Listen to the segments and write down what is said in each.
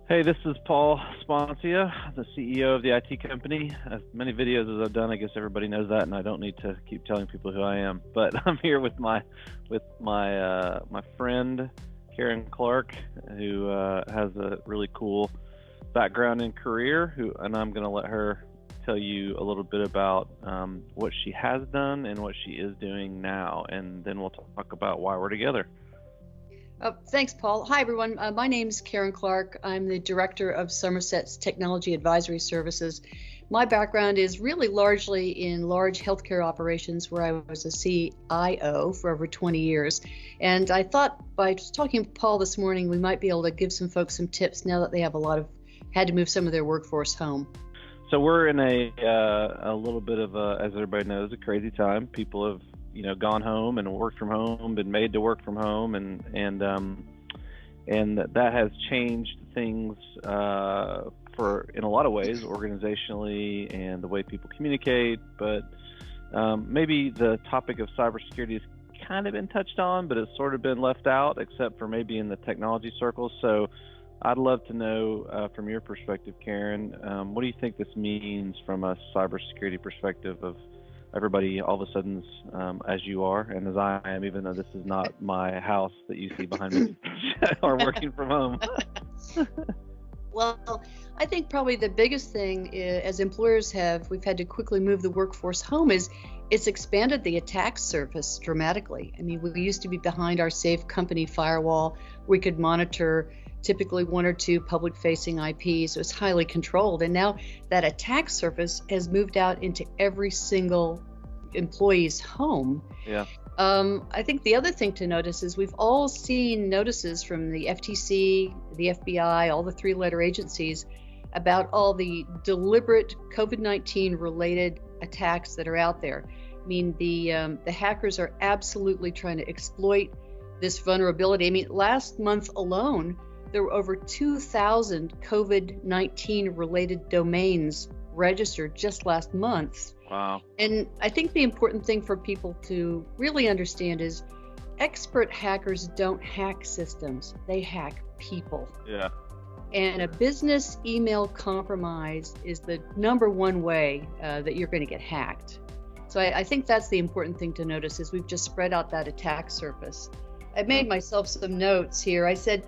Hey, this is Paul Sponcia, the CEO of the IT company. As many videos as I've done, I guess everybody knows that, and I don't need to keep telling people who I am. But I'm here with my friend Karen Clark, who has a really cool background and career. And I'm going to let her tell you a little bit about what she has done and what she is doing now, and then we'll talk about why we're together. Thanks, Paul. Hi, everyone. My name's Karen Clark. I'm the director of Somerset's Technology Advisory Services. My background is really largely in large healthcare operations where I was a CIO for over 20 years. And I thought by talking to Paul this morning, we might be able to give some folks some tips now that they have had to move some of their workforce home. So we're in a little bit of as everybody knows, a crazy time. People have gone home and worked from home, been made to work from home, and that has changed things for in a lot of ways, organizationally and the way people communicate. But maybe the topic of cybersecurity has kind of been touched on, but it's sort of been left out, except for maybe in the technology circles. So I'd love to know from your perspective, Karen, what do you think this means from a cybersecurity perspective of everybody all of a sudden, as you are and as I am, even though this is not my house that you see behind me, are working from home? Well, I think probably the biggest thing as employers we've had to quickly move the workforce home is it's expanded the attack surface dramatically. I mean, we used to be behind our safe company firewall. We could monitor typically one or two public-facing IPs. It was highly controlled. And now that attack surface has moved out into every single employee's home. Yeah. I think the other thing to notice is we've all seen notices from the FTC, the FBI, all the three-letter agencies about all the deliberate COVID-19 related attacks that are out there. I mean, the hackers are absolutely trying to exploit this vulnerability. I mean, last month alone, there were over 2,000 COVID-19 related domains registered just last month. Wow. And I think the important thing for people to really understand is expert hackers don't hack systems, they hack people. Yeah. And a business email compromise is the number one way that you're going to get hacked. So I think that's the important thing to notice is we've just spread out that attack surface. I made myself some notes here. I said,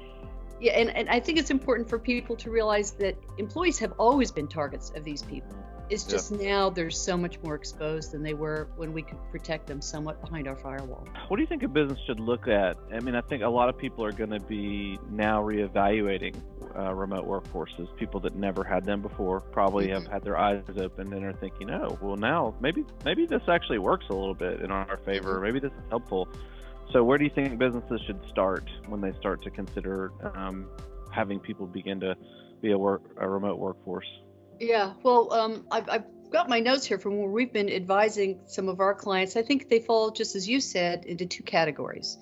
yeah, and I think it's important for people to realize that employees have always been targets of these people. It's just now they're so much more exposed than they were when we could protect them somewhat behind our firewall. What do you think a business should look at? I mean, I think a lot of people are going to be now reevaluating remote workforces. People that never had them before probably have had their eyes opened and are thinking, oh, well, now maybe this actually works a little bit in our favor. Maybe this is helpful. So where do you think businesses should start when they start to consider having people begin to be a remote workforce? Yeah, well, I've got my notes here from where we've been advising some of our clients. I think they fall, just as you said, into two categories.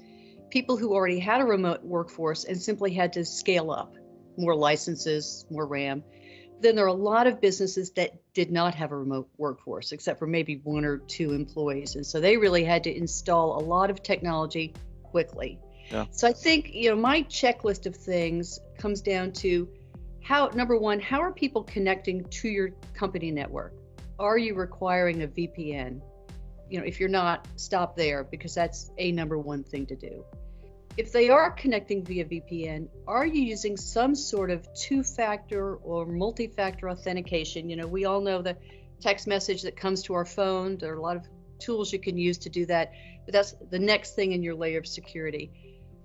People who already had a remote workforce and simply had to scale up, more licenses, more RAM. Then there are a lot of businesses that did not have a remote workforce, except for maybe one or two employees. And so they really had to install a lot of technology quickly. Yeah. So I think, my checklist of things comes down to number one, how are people connecting to your company network? Are you requiring a VPN? If you're not, stop there, because that's a number one thing to do. If they are connecting via VPN, are you using some sort of two-factor or multi-factor authentication? We all know the text message that comes to our phone. There are a lot of tools you can use to do that, but that's the next thing in your layer of security.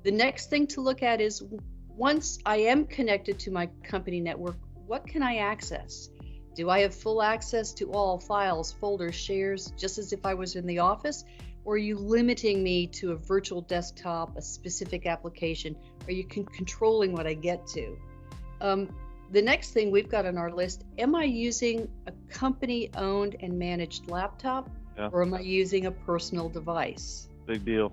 The next thing to look at is, once I am connected to my company network, what can I access? Do I have full access to all files, folders, shares, just as if I was in the office? Or are you limiting me to a virtual desktop, a specific application? Are you controlling what I get to? The next thing we've got on our list, am I using a company-owned and managed laptop, or am I using a personal device? Big deal.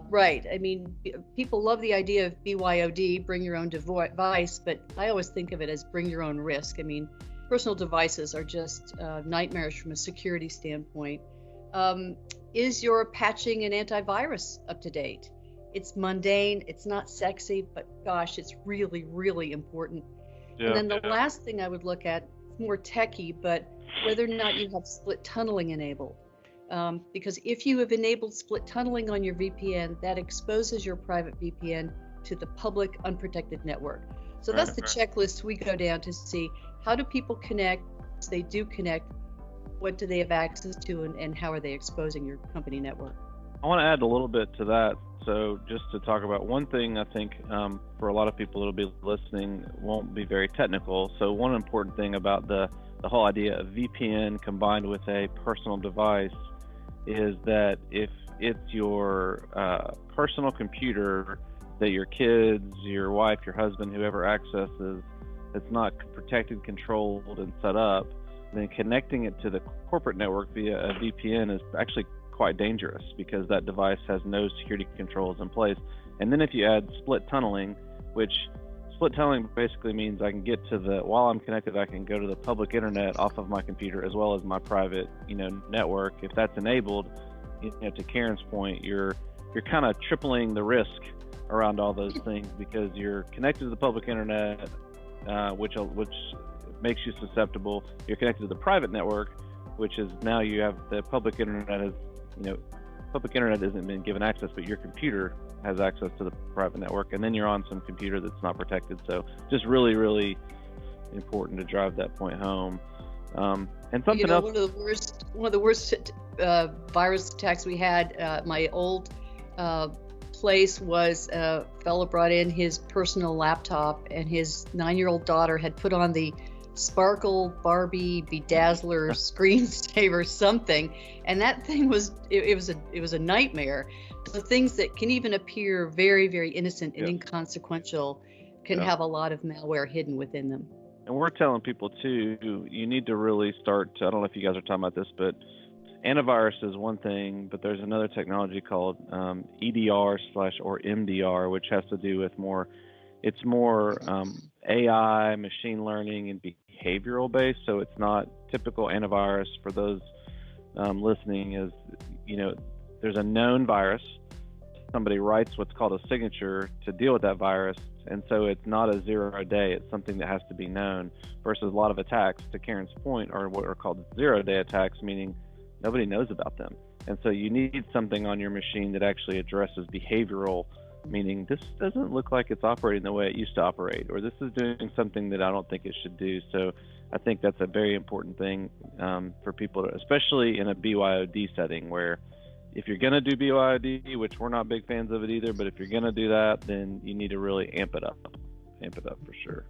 Right. I mean, people love the idea of BYOD, bring your own device, but I always think of it as bring your own risk. I mean, personal devices are just nightmares from a security standpoint. Is your patching and antivirus up to date? It's mundane, it's not sexy, but gosh, it's really, really important. And Yeah. then the last thing I would look at, more techie, but whether or not you have split tunneling enabled. Because if you have enabled split tunneling on your VPN, that exposes your private VPN to the public unprotected network. So that's the checklist we go down to see how do people connect. If they do connect, what do they have access to, and how are they exposing your company network? I want to add a little bit to that. So just to talk about one thing, I think for a lot of people that'll be listening won't be very technical. So one important thing about the whole idea of VPN combined with a personal device is that if it's your personal computer that your kids, your wife, your husband, whoever accesses, it's not protected, controlled, and set up, then connecting it to the corporate network via a VPN is actually quite dangerous because that device has no security controls in place. And then if you add split tunneling, which split tunneling basically means I can get to while I'm connected, I can go to the public internet off of my computer as well as my private, network. If that's enabled, to Karen's point, you're kind of tripling the risk around all those things because you're connected to the public internet, which makes you susceptible. You're connected to the private network, which is now you have the public internet public internet isn't been given access, but your computer has access to the private network, and then you're on some computer that's not protected. So just really, really important to drive that point home. And something else. One of the worst virus attacks we had. My old place was a fellow brought in his personal laptop, and his 9-year-old daughter had put on the Sparkle Barbie Bedazzler screensaver something, and that thing was a nightmare. The things that can even appear very, very innocent and inconsequential can have a lot of malware hidden within them. And we're telling people too, you need to really start I don't know if you guys are talking about this, but antivirus is one thing, but there's another technology called EDR or MDR, which has to do with more AI, machine learning, and behavioral based. So it's not typical antivirus. For those listening, is there's a known virus. Somebody writes what's called a signature to deal with that virus, and so it's not a 0 day. It's something that has to be known. Versus a lot of attacks, to Karen's point, are what are called 0 day attacks, meaning nobody knows about them. And so you need something on your machine that actually addresses behavioral, meaning this doesn't look like it's operating the way it used to operate, or this is doing something that I don't think it should do. So I think that's a very important thing for people, especially in a BYOD setting, where if you're going to do BYOD, which we're not big fans of it either, but if you're going to do that, then you need to really amp it up for sure.